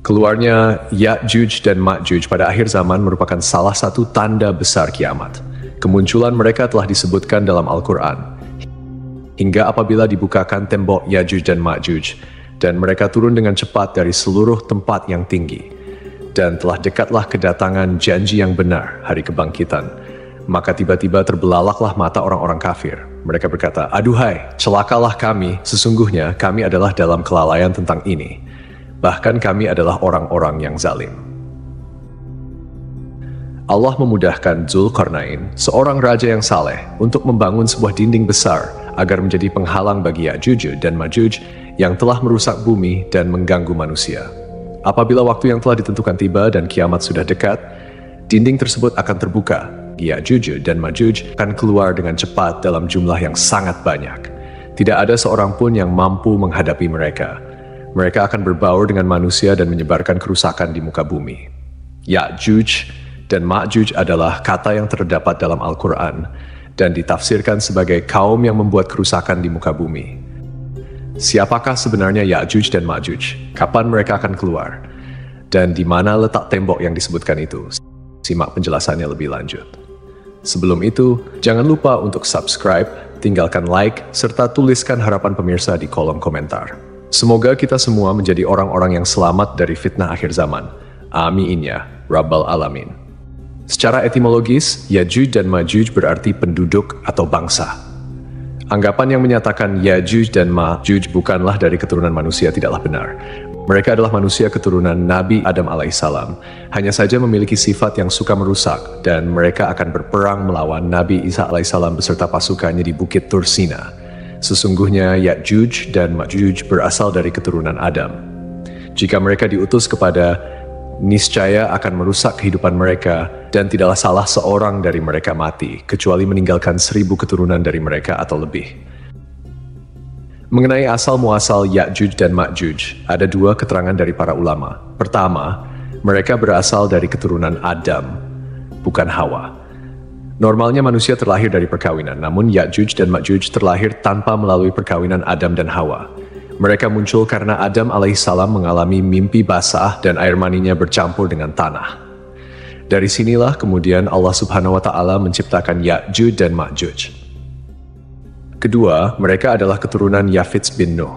Keluarnya Ya'juj dan Ma'juj pada akhir zaman merupakan salah satu tanda besar kiamat. Kemunculan mereka telah disebutkan dalam Al-Quran. Hingga apabila dibukakan tembok Ya'juj dan Ma'juj, dan mereka turun dengan cepat dari seluruh tempat yang tinggi. Dan telah dekatlah kedatangan janji yang benar, hari kebangkitan. Maka tiba-tiba terbelalaklah mata orang-orang kafir. Mereka berkata, "Aduhai, celakalah kami, sesungguhnya kami adalah dalam kelalaian tentang ini. Bahkan kami adalah orang-orang yang zalim." Allah memudahkan Zulkarnain, seorang raja yang saleh, untuk membangun sebuah dinding besar agar menjadi penghalang bagi Ya'juj dan Ma'juj yang telah merusak bumi dan mengganggu manusia. Apabila waktu yang telah ditentukan tiba dan kiamat sudah dekat, dinding tersebut akan terbuka. Ya'juj dan Ma'juj akan keluar dengan cepat dalam jumlah yang sangat banyak. Tidak ada seorang pun yang mampu menghadapi mereka. Mereka akan berbaur dengan manusia dan menyebarkan kerusakan di muka bumi. Ya'juj dan Ma'juj adalah kata yang terdapat dalam Al-Quran dan ditafsirkan sebagai kaum yang membuat kerusakan di muka bumi. Siapakah sebenarnya Ya'juj dan Ma'juj? Kapan mereka akan keluar? Dan di mana letak tembok yang disebutkan itu? Simak penjelasannya lebih lanjut. Sebelum itu, jangan lupa untuk subscribe, tinggalkan like, serta tuliskan harapan pemirsa di kolom komentar. Semoga kita semua menjadi orang-orang yang selamat dari fitnah akhir zaman. Amin ya, Rabbal Alamin. Secara etimologis, Ya'juj dan Ma'juj berarti penduduk atau bangsa. Anggapan yang menyatakan Ya'juj dan Ma'juj bukanlah dari keturunan manusia tidaklah benar. Mereka adalah manusia keturunan Nabi Adam alaihissalam, hanya saja memiliki sifat yang suka merusak, dan mereka akan berperang melawan Nabi Isa alaihissalam beserta pasukannya di Bukit Tursina. Sesungguhnya Ya'juj dan Ma'juj berasal dari keturunan Adam. Jika mereka diutus kepada, niscaya akan merusak kehidupan mereka, dan tidaklah salah seorang dari mereka mati, kecuali meninggalkan 1000 keturunan dari mereka atau lebih. Mengenai asal-muasal Ya'juj dan Ma'juj, ada 2 keterangan dari para ulama. Pertama, mereka berasal dari keturunan Adam, bukan Hawa. Normalnya manusia terlahir dari perkawinan, namun Ya'juj dan Ma'juj terlahir tanpa melalui perkawinan Adam dan Hawa. Mereka muncul karena Adam alaihissalam mengalami mimpi basah dan air maninya bercampur dengan tanah. Dari sinilah kemudian Allah Subhanahu wa Ta'ala menciptakan Ya'juj dan Ma'juj. Kedua, mereka adalah keturunan Yafits bin Nuh.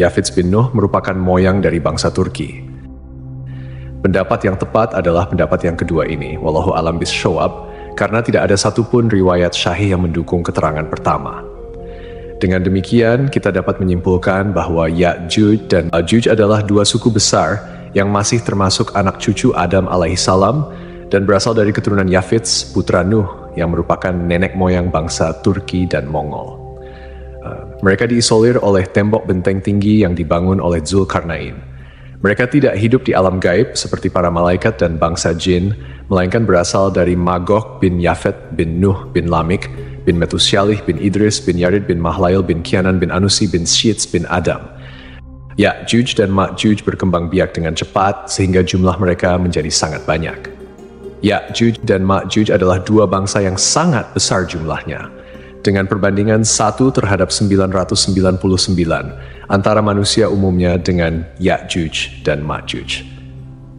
Yafits bin Nuh merupakan moyang dari bangsa Turki. Pendapat yang tepat adalah pendapat yang kedua ini, wallahu alam bisyawab, karena tidak ada satupun riwayat syahih yang mendukung keterangan pertama. Dengan demikian, kita dapat menyimpulkan bahwa Ya'juj dan Ma'juj adalah 2 suku besar yang masih termasuk anak cucu Adam alaihissalam dan berasal dari keturunan Yafits, putra Nuh, yang merupakan nenek moyang bangsa Turki dan Mongol. Mereka diisolir oleh tembok benteng tinggi yang dibangun oleh Zulkarnain. Mereka tidak hidup di alam gaib seperti para malaikat dan bangsa jin, melainkan berasal dari Magog bin Yafet bin Nuh bin Lamik bin Metusyalih bin Idris bin Yarid bin Mahlail bin Kianan bin Anusi bin Syits bin Adam. Ya'juj dan Ma'juj berkembang biak dengan cepat sehingga jumlah mereka menjadi sangat banyak. Ya'juj dan Ma'juj adalah 2 bangsa yang sangat besar jumlahnya, dengan perbandingan 1 terhadap 999 antara manusia umumnya dengan Ya'juj dan Ma'juj.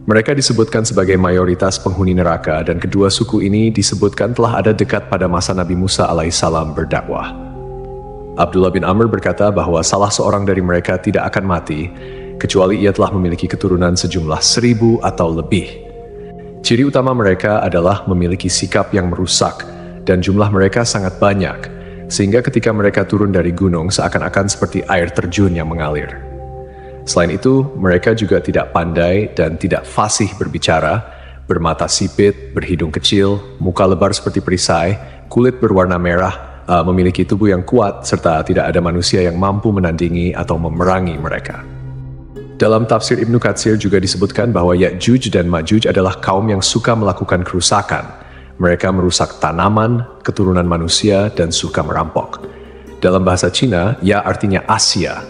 Mereka disebutkan sebagai mayoritas penghuni neraka dan kedua suku ini disebutkan telah ada dekat pada masa Nabi Musa alaihissalam berdakwah. Abdullah bin Amr berkata bahwa salah seorang dari mereka tidak akan mati kecuali ia telah memiliki keturunan sejumlah 1000 atau lebih. Ciri utama mereka adalah memiliki sikap yang merusak dan jumlah mereka sangat banyak, sehingga ketika mereka turun dari gunung seakan-akan seperti air terjun yang mengalir. Selain itu, mereka juga tidak pandai dan tidak fasih berbicara, bermata sipit, berhidung kecil, muka lebar seperti perisai, kulit berwarna merah, memiliki tubuh yang kuat, serta tidak ada manusia yang mampu menandingi atau memerangi mereka. Dalam tafsir Ibnu Katsir juga disebutkan bahwa Ya'juj dan Ma'juj adalah kaum yang suka melakukan kerusakan. Mereka merusak tanaman, keturunan manusia, dan suka merampok. Dalam bahasa Cina, Ya artinya Asia,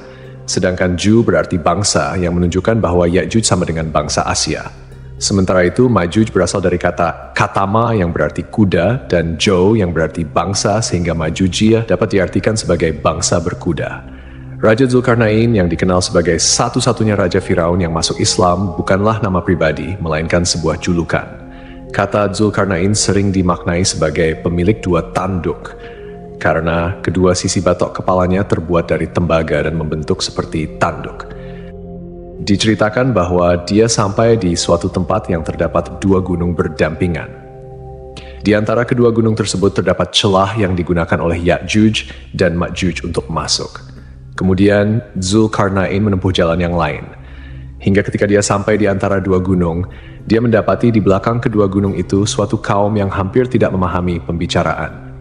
sedangkan Ju berarti bangsa yang menunjukkan bahwa Ya'juj sama dengan bangsa Asia. Sementara itu, Ma'juj berasal dari kata katama yang berarti kuda dan Zhou yang berarti bangsa, sehingga Ma'jujiyah dapat diartikan sebagai bangsa berkuda. Raja Zulkarnain yang dikenal sebagai satu-satunya Raja Firaun yang masuk Islam bukanlah nama pribadi, melainkan sebuah julukan. Kata Zulkarnain sering dimaknai sebagai pemilik dua tanduk, karena kedua sisi batok kepalanya terbuat dari tembaga dan membentuk seperti tanduk. Diceritakan bahwa dia sampai di suatu tempat yang terdapat dua gunung berdampingan. Di antara kedua gunung tersebut terdapat celah yang digunakan oleh Ya'juj dan Ma'juj untuk masuk. Kemudian Zulkarnain menempuh jalan yang lain. Hingga ketika dia sampai di antara dua gunung, dia mendapati di belakang kedua gunung itu suatu kaum yang hampir tidak memahami pembicaraan.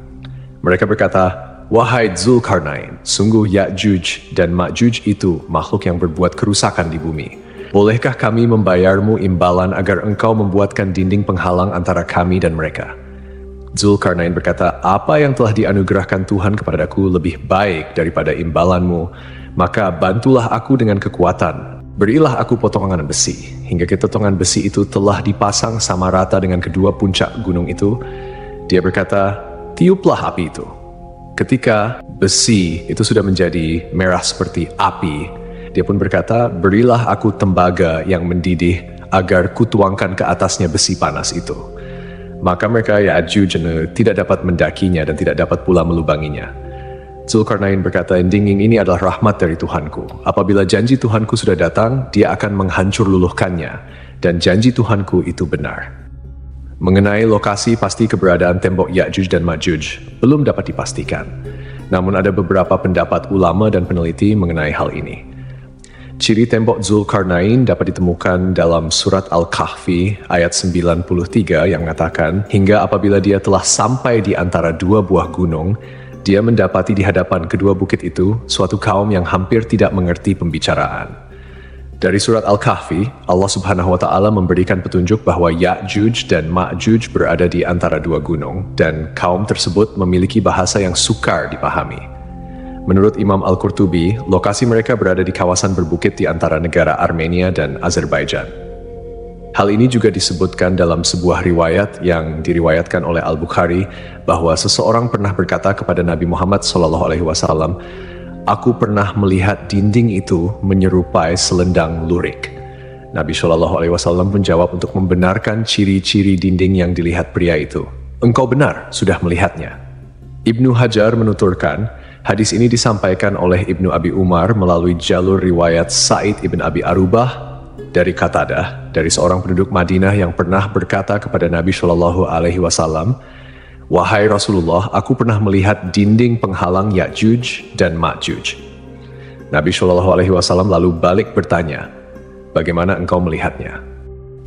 Mereka berkata, "Wahai Zulkarnain, sungguh Ya'juj dan Ma'juj itu makhluk yang berbuat kerusakan di bumi. Bolehkah kami membayarmu imbalan agar engkau membuatkan dinding penghalang antara kami dan mereka?" Zulkarnain berkata, "Apa yang telah dianugerahkan Tuhan kepadaku lebih baik daripada imbalanmu, maka bantulah aku dengan kekuatan. Berilah aku potongan besi." Hingga potongan besi itu telah dipasang sama rata dengan kedua puncak gunung itu. Dia berkata, "Tiuplah api itu." Ketika besi itu sudah menjadi merah seperti api, dia pun berkata, "Berilah aku tembaga yang mendidih agar kutuangkan ke atasnya besi panas itu." Maka mereka Ya'juj tidak dapat mendakinya dan tidak dapat pula melubanginya. Zulkarnain berkata, "Dinding ini adalah rahmat dari Tuhanku. Apabila janji Tuhanku sudah datang, dia akan menghancur luluhkannya, dan janji Tuhanku itu benar." Mengenai lokasi pasti keberadaan tembok Ya'juj dan Ma'juj belum dapat dipastikan. Namun ada beberapa pendapat ulama dan peneliti mengenai hal ini. Ciri tembok Zulkarnain dapat ditemukan dalam surat Al-Kahfi ayat 93 yang mengatakan, "Hingga apabila dia telah sampai di antara dua buah gunung, dia mendapati di hadapan kedua bukit itu suatu kaum yang hampir tidak mengerti pembicaraan." Dari surat Al-Kahfi, Allah Subhanahu wa Ta'ala memberikan petunjuk bahwa Ya'juj dan Ma'juj berada di antara dua gunung, dan kaum tersebut memiliki bahasa yang sukar dipahami. Menurut Imam Al-Qurtubi, lokasi mereka berada di kawasan berbukit di antara negara Armenia dan Azerbaijan. Hal ini juga disebutkan dalam sebuah riwayat yang diriwayatkan oleh Al-Bukhari bahwa seseorang pernah berkata kepada Nabi Muhammad SAW, "Aku pernah melihat dinding itu menyerupai selendang lurik." Nabi SAW pun jawab untuk membenarkan ciri-ciri dinding yang dilihat pria itu. "Engkau benar, sudah melihatnya." Ibnu Hajar menuturkan, hadis ini disampaikan oleh Ibnu Abi Umar melalui jalur riwayat Sa'id ibn Abi Arubah dari Qatadah, dari seorang penduduk Madinah yang pernah berkata kepada Nabi SAW, "Wahai Rasulullah, aku pernah melihat dinding penghalang Ya'juj dan Ma'juj." Nabi SAW lalu balik bertanya, "Bagaimana engkau melihatnya?"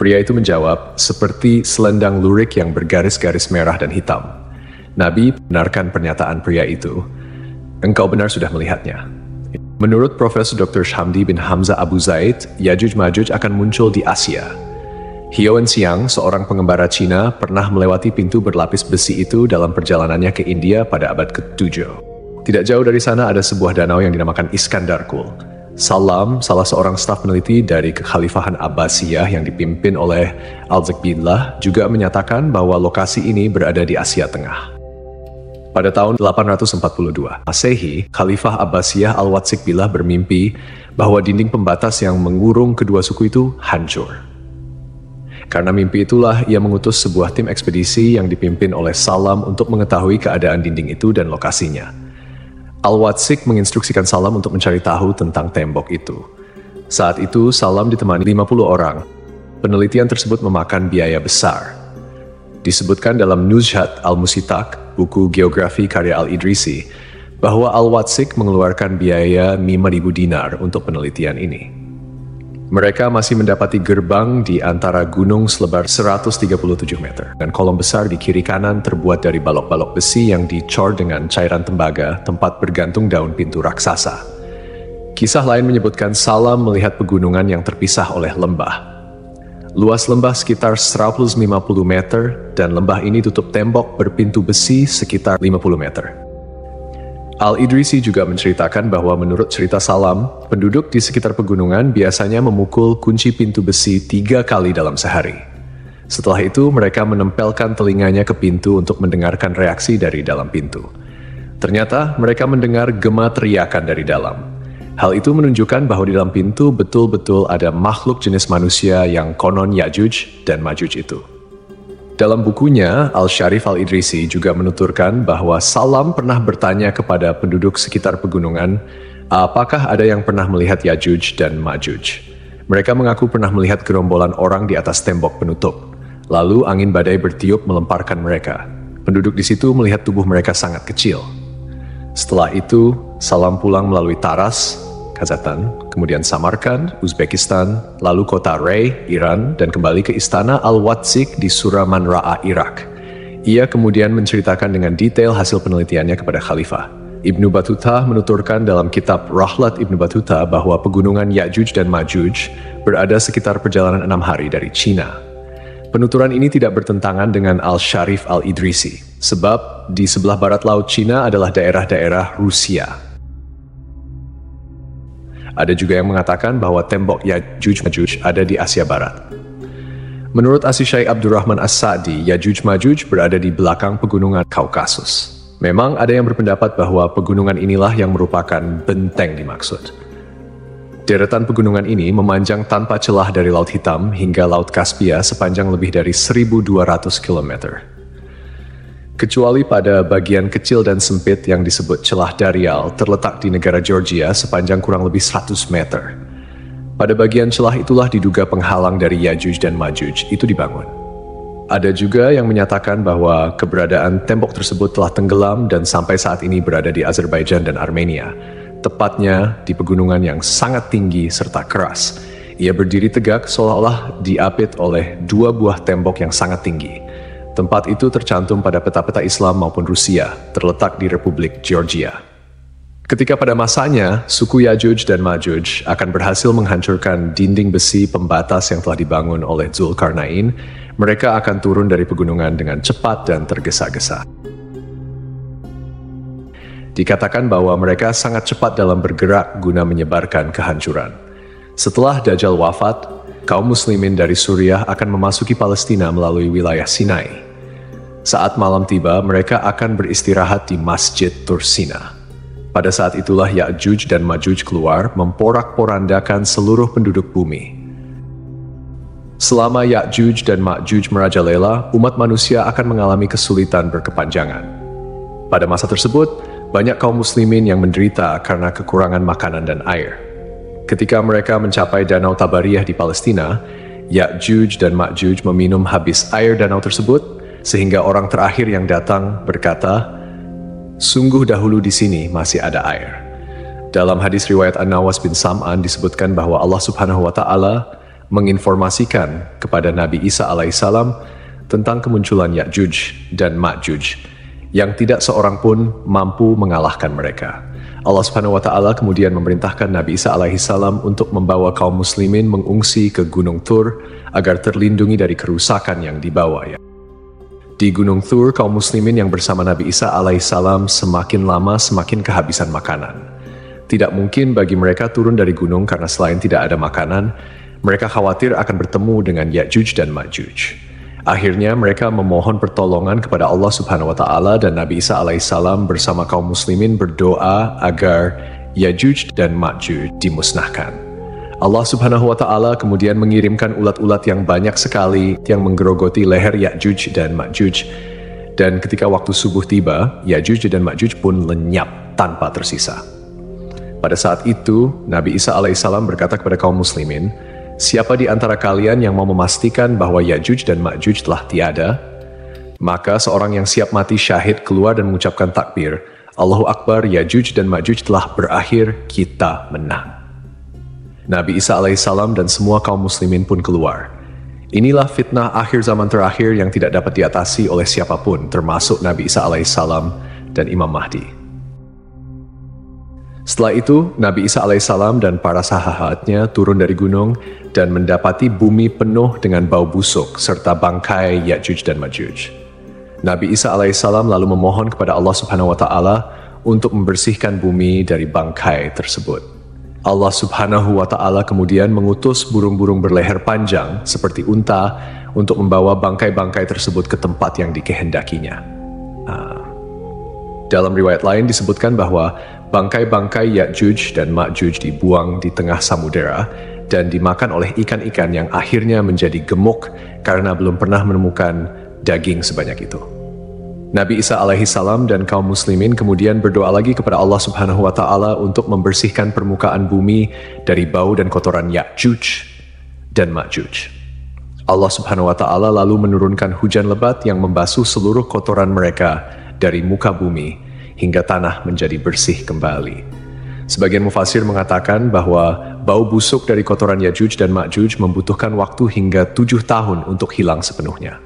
Pria itu menjawab, "Seperti selendang lurik yang bergaris-garis merah dan hitam." Nabi benarkan pernyataan pria itu. "Engkau benar sudah melihatnya." Menurut Profesor Dr. Shamdi bin Hamzah Abu Zaid, Ya'juj Ma'juj akan muncul di Asia. Hiao Enxiang, seorang pengembara Cina, pernah melewati pintu berlapis besi itu dalam perjalanannya ke India pada abad ke-7. Tidak jauh dari sana ada sebuah danau yang dinamakan Iskandarkul. Salam, salah seorang staf peneliti dari Kekhalifahan Abbasiyah yang dipimpin oleh Al-Zakbillah, juga menyatakan bahwa lokasi ini berada di Asia Tengah. Pada tahun 842 Masehi, Khalifah Abbasiyah Al-Watsikbillah bermimpi bahwa dinding pembatas yang mengurung kedua suku itu hancur. Karena mimpi itulah ia mengutus sebuah tim ekspedisi yang dipimpin oleh Salam untuk mengetahui keadaan dinding itu dan lokasinya. Al-Watsik menginstruksikan Salam untuk mencari tahu tentang tembok itu. Saat itu Salam ditemani 50 orang. Penelitian tersebut memakan biaya besar. Disebutkan dalam Nuzhat Al-Musitak, buku geografi karya Al-Idrisi, bahwa Al-Watsik mengeluarkan biaya 5.000 dinar untuk penelitian ini. Mereka masih mendapati gerbang di antara gunung selebar 137 meter, dan kolom besar di kiri kanan terbuat dari balok-balok besi yang dicor dengan cairan tembaga, tempat bergantung daun pintu raksasa. Kisah lain menyebutkan Salam melihat pegunungan yang terpisah oleh lembah. Luas lembah sekitar 150 meter, dan lembah ini tutup tembok berpintu besi sekitar 50 meter. Al-Idrisi juga menceritakan bahwa menurut cerita Salam, penduduk di sekitar pegunungan biasanya memukul kunci pintu besi 3 kali dalam sehari. Setelah itu, mereka menempelkan telinganya ke pintu untuk mendengarkan reaksi dari dalam pintu. Ternyata, mereka mendengar gema teriakan dari dalam. Hal itu menunjukkan bahwa di dalam pintu betul-betul ada makhluk jenis manusia yang konon Ya'juj dan Ma'juj itu. Dalam bukunya, Al-Sharif Al-Idrisi juga menuturkan bahwa Salam pernah bertanya kepada penduduk sekitar pegunungan, apakah ada yang pernah melihat Ya'juj dan Ma'juj. Mereka mengaku pernah melihat gerombolan orang di atas tembok penutup. Lalu angin badai bertiup melemparkan mereka. Penduduk di situ melihat tubuh mereka sangat kecil. Setelah itu, Salam pulang melalui Taras, Kazakhstan, kemudian Samarkand, Uzbekistan, lalu kota Rey, Iran, dan kembali ke istana Al-Watzik di Suraman Ra'a, Irak. Ia kemudian menceritakan dengan detail hasil penelitiannya kepada Khalifah. Ibnu Battuta menuturkan dalam kitab Rahlat Ibnu Battuta bahwa pegunungan Ya'juj dan Ma'juj berada sekitar perjalanan 6 hari dari Cina. Penuturan ini tidak bertentangan dengan Al-Sharif Al-Idrisi, sebab di sebelah barat laut Cina adalah daerah-daerah Rusia. Ada juga yang mengatakan bahwa tembok Ya'juj-Ma'juj ada di Asia Barat. Menurut Asy-Syaikh Abdurrahman As-Sa'di, Ya'juj-Ma'juj berada di belakang pegunungan Kaukasus. Memang ada yang berpendapat bahwa pegunungan inilah yang merupakan benteng dimaksud. Deretan pegunungan ini memanjang tanpa celah dari Laut Hitam hingga Laut Kaspia sepanjang lebih dari 1.200 km. Kecuali pada bagian kecil dan sempit yang disebut celah Darial terletak di negara Georgia sepanjang kurang lebih 100 meter. Pada bagian celah itulah diduga penghalang dari Ya'juj dan Ma'juj itu dibangun. Ada juga yang menyatakan bahwa keberadaan tembok tersebut telah tenggelam dan sampai saat ini berada di Azerbaijan dan Armenia, tepatnya di pegunungan yang sangat tinggi serta keras. Ia berdiri tegak seolah-olah diapit oleh 2 buah tembok yang sangat tinggi. Tempat itu tercantum pada peta-peta Islam maupun Rusia, terletak di Republik Georgia. Ketika pada masanya, suku Ya'juj dan Ma'juj akan berhasil menghancurkan dinding besi pembatas yang telah dibangun oleh Zulkarnain, mereka akan turun dari pegunungan dengan cepat dan tergesa-gesa. Dikatakan bahwa mereka sangat cepat dalam bergerak guna menyebarkan kehancuran. Setelah Dajjal wafat, kaum muslimin dari Suriah akan memasuki Palestina melalui wilayah Sinai. Saat malam tiba, mereka akan beristirahat di Masjid Tursina. Pada saat itulah Ya'juj dan Ma'juj keluar memporak-porandakan seluruh penduduk bumi. Selama Ya'juj dan Ma'juj merajalela, umat manusia akan mengalami kesulitan berkepanjangan. Pada masa tersebut, banyak kaum muslimin yang menderita karena kekurangan makanan dan air. Ketika mereka mencapai Danau Tabariyah di Palestina, Ya'juj dan Ma'juj meminum habis air danau tersebut, sehingga orang terakhir yang datang berkata, "Sungguh dahulu di sini masih ada air." Dalam hadis riwayat An-Nawas bin Sam'an disebutkan bahwa Allah Subhanahu wa Ta'ala menginformasikan kepada Nabi Isa alaihissalam tentang kemunculan Ya'juj dan Ma'juj, yang tidak seorang pun mampu mengalahkan mereka. Allah Subhanahu wa Ta'ala kemudian memerintahkan Nabi Isa alaihissalam untuk membawa kaum muslimin mengungsi ke Gunung Tur agar terlindungi dari kerusakan yang dibawanya. Di Gunung Tur, kaum muslimin yang bersama Nabi Isa alaihissalam semakin lama semakin kehabisan makanan. Tidak mungkin bagi mereka turun dari gunung karena selain tidak ada makanan, mereka khawatir akan bertemu dengan Ya'juj dan Ma'juj. Akhirnya mereka memohon pertolongan kepada Allah Subhanahu wa Ta'ala dan Nabi Isa alaihissalam bersama kaum muslimin berdoa agar Ya'juj dan Ma'juj dimusnahkan. Allah Subhanahu wa Ta'ala kemudian mengirimkan ulat-ulat yang banyak sekali yang menggerogoti leher Ya'juj dan Ma'juj. Dan ketika waktu subuh tiba, Ya'juj dan Ma'juj pun lenyap tanpa tersisa. Pada saat itu, Nabi Isa alaihissalam berkata kepada kaum muslimin, "Siapa di antara kalian yang mau memastikan bahwa Ya'juj dan Ma'juj telah tiada?" Maka seorang yang siap mati syahid keluar dan mengucapkan takbir, "Allahu Akbar, Ya'juj dan Ma'juj telah berakhir, kita menang." Nabi Isa alaihissalam dan semua kaum muslimin pun keluar. Inilah fitnah akhir zaman terakhir yang tidak dapat diatasi oleh siapapun, termasuk Nabi Isa alaihissalam dan Imam Mahdi. Setelah itu, Nabi Isa alaihissalam dan para sahabatnya turun dari gunung dan mendapati bumi penuh dengan bau busuk serta bangkai Ya'juj dan Ma'juj. Nabi Isa alaihissalam lalu memohon kepada Allah Subhanahu wa Ta'ala untuk membersihkan bumi dari bangkai tersebut. Allah Subhanahu wa Ta'ala kemudian mengutus burung-burung berleher panjang seperti unta untuk membawa bangkai-bangkai tersebut ke tempat yang dikehendakinya. Dalam riwayat lain disebutkan bahwa bangkai-bangkai Ya'juj dan Ma'juj dibuang di tengah samudera dan dimakan oleh ikan-ikan yang akhirnya menjadi gemuk karena belum pernah menemukan daging sebanyak itu. Nabi Isa alaihissalam dan kaum muslimin kemudian berdoa lagi kepada Allah Subhanahu wa Ta'ala untuk membersihkan permukaan bumi dari bau dan kotoran Ya'juj dan Ma'juj. Allah Subhanahu wa Ta'ala lalu menurunkan hujan lebat yang membasuh seluruh kotoran mereka dari muka bumi hingga tanah menjadi bersih kembali. Sebagian mufasir mengatakan bahwa bau busuk dari kotoran Ya'juj dan Ma'juj membutuhkan waktu hingga 7 tahun untuk hilang sepenuhnya.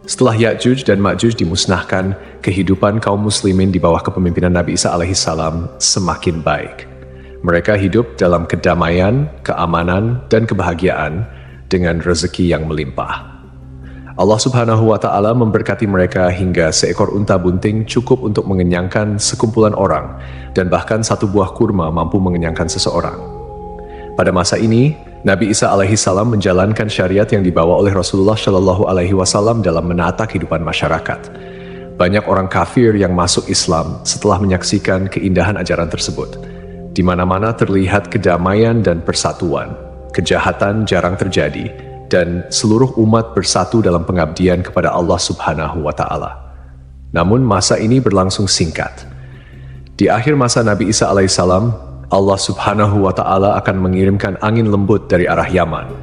Setelah Ya'juj dan Ma'juj dimusnahkan, kehidupan kaum muslimin di bawah kepemimpinan Nabi Isa alaihissalam semakin baik. Mereka hidup dalam kedamaian, keamanan, dan kebahagiaan dengan rezeki yang melimpah. Allah Subhanahu wa Ta'ala memberkati mereka hingga seekor unta bunting cukup untuk mengenyangkan sekumpulan orang, dan bahkan satu buah kurma mampu mengenyangkan seseorang. Pada masa ini, Nabi Isa alaihissalam menjalankan syariat yang dibawa oleh Rasulullah Shallallahu alaihi wasallam dalam menata kehidupan masyarakat. Banyak orang kafir yang masuk Islam setelah menyaksikan keindahan ajaran tersebut. Di mana-mana terlihat kedamaian dan persatuan. Kejahatan jarang terjadi, dan seluruh umat bersatu dalam pengabdian kepada Allah Subhanahu wa Ta'ala. Namun masa ini berlangsung singkat. Di akhir masa Nabi Isa alaihissalam, Allah Subhanahu wa Ta'ala akan mengirimkan angin lembut dari arah Yaman.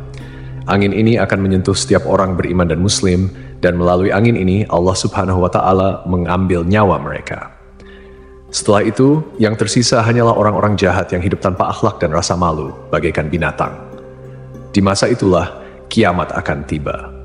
Angin ini akan menyentuh setiap orang beriman dan muslim, dan melalui angin ini Allah Subhanahu wa Ta'ala mengambil nyawa mereka. Setelah itu, yang tersisa hanyalah orang-orang jahat yang hidup tanpa akhlak dan rasa malu, bagaikan binatang. Di masa itulah kiamat akan tiba.